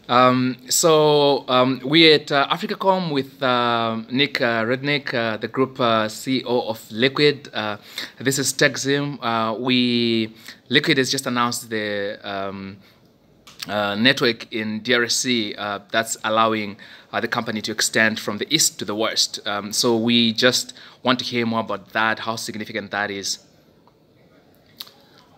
We at Africacom with Nic Rudnick, the group CEO of Liquid. This is TechZim. Liquid has just announced the network in DRC that's allowing the company to extend from the east to the west. So we just want to hear more about that, how significant that is.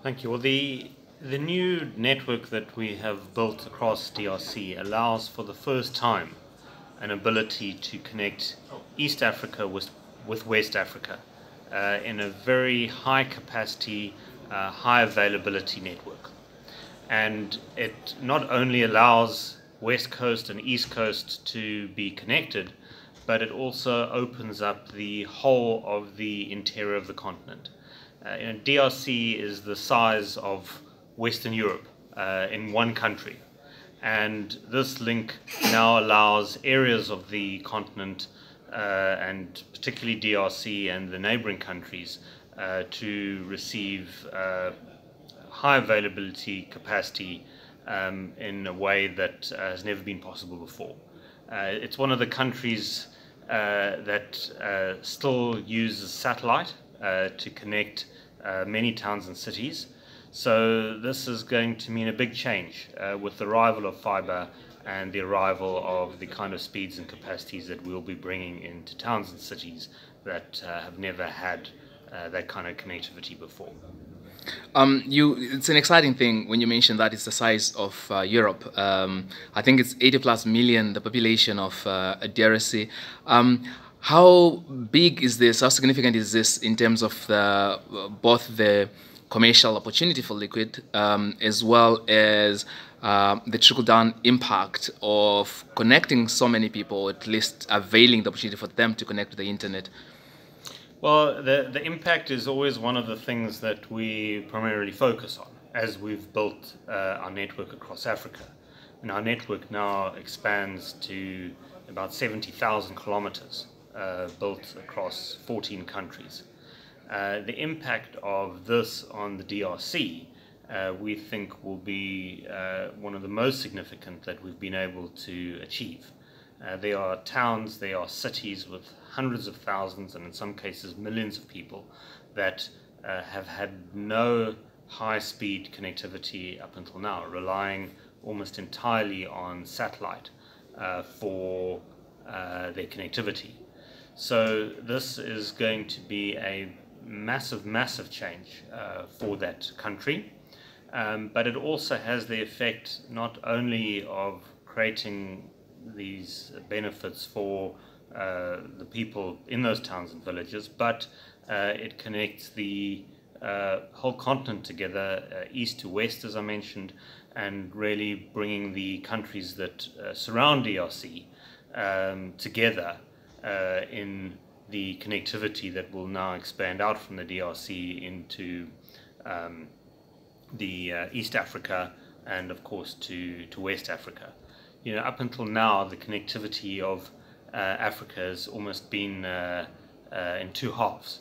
Thank you. Well, the new network that we have built across DRC allows for the first time an ability to connect East Africa with West Africa in a very high capacity, high availability network. And it not only allows West Coast and East Coast to be connected, but it also opens up the whole of the interior of the continent. DRC is the size of Western Europe in one country, and this link now allows areas of the continent and particularly DRC and the neighboring countries to receive high availability capacity in a way that has never been possible before. It's one of the countries that still uses satellite to connect many towns and cities. So this is going to mean a big change with the arrival of fibre and the arrival of the kind of speeds and capacities that we'll be bringing into towns and cities that have never had that kind of connectivity before. It's an exciting thing when you mention that it's the size of Europe. I think it's 80 plus million, the population of DRC. How big is this? How significant is this in terms of both the commercial opportunity for Liquid as well as the trickle-down impact of connecting so many people, at least availing the opportunity for them to connect to the internet? Well, the impact is always one of the things that we primarily focus on as we've built our network across Africa. And our network now expands to about 70,000 kilometers built across 14 countries. The impact of this on the DRC we think will be one of the most significant that we've been able to achieve. There are towns, there are cities with hundreds of thousands and in some cases millions of people that have had no high-speed connectivity up until now, relying almost entirely on satellite for their connectivity. So this is going to be a massive change for that country, but it also has the effect not only of creating these benefits for the people in those towns and villages, but it connects the whole continent together, east to west, as I mentioned, and really bringing the countries that surround DRC together in the connectivity that will now expand out from the DRC into the East Africa and of course to West Africa. You know, up until now the connectivity of Africa has almost been in two halves.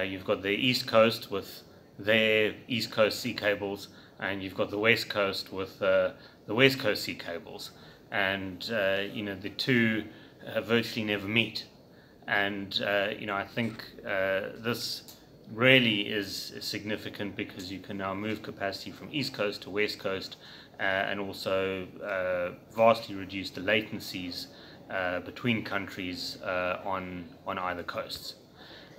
You've got the East Coast with their East Coast sea cables, and you've got the West Coast with the West Coast sea cables, and you know, the two virtually never meet. And you know, I think this really is significant because you can now move capacity from East Coast to West Coast and also vastly reduce the latencies between countries on either coasts.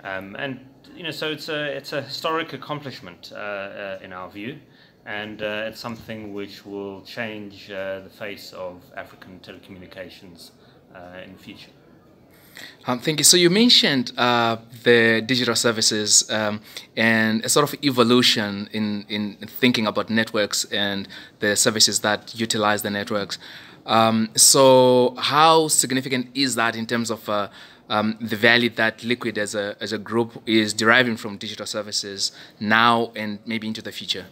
And you know, so it's a historic accomplishment in our view, and it's something which will change the face of African telecommunications in the future. Thank you. So you mentioned the digital services and a sort of evolution in thinking about networks and the services that utilize the networks. So how significant is that in terms of the value that Liquid as a group is deriving from digital services now and maybe into the future?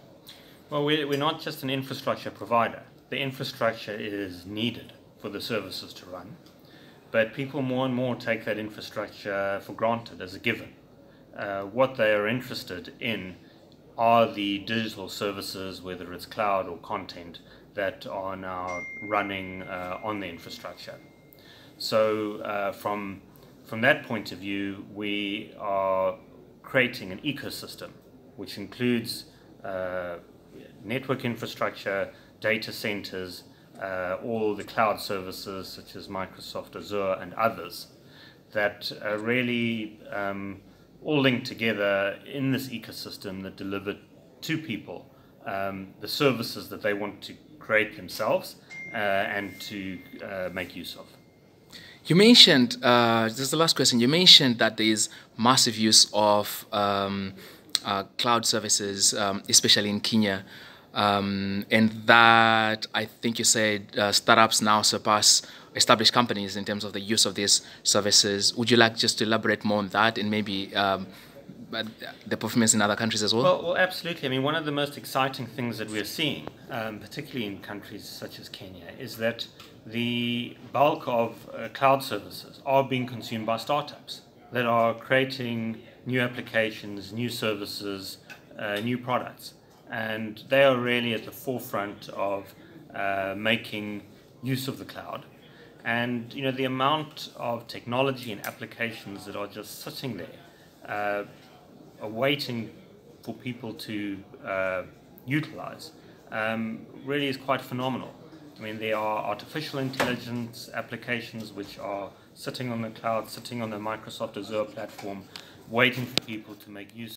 Well, we're not just an infrastructure provider. The infrastructure is needed for the services to run. But people more and more take that infrastructure for granted as a given. What they are interested in are the digital services, whether it's cloud or content, that are now running on the infrastructure. So from that point of view, we are creating an ecosystem which includes network infrastructure, data centers, all the cloud services such as Microsoft Azure and others that really all linked together in this ecosystem that deliver to people the services that they want to create themselves and to make use of. You mentioned, this is the last question, you mentioned that there is massive use of cloud services, especially in Kenya, and that I think you said startups now surpass established companies in terms of the use of these services. Would you like just to elaborate more on that and maybe the performance in other countries as well? Well, absolutely. I mean, one of the most exciting things that we're seeing, particularly in countries such as Kenya, is that the bulk of cloud services are being consumed by startups that are creating new applications, new services, new products. And they are really at the forefront of making use of the cloud. And the amount of technology and applications that are just sitting there, are waiting for people to utilize, really is quite phenomenal. I mean, there are artificial intelligence applications which are sitting on the cloud, sitting on the Microsoft Azure platform, waiting for people to make use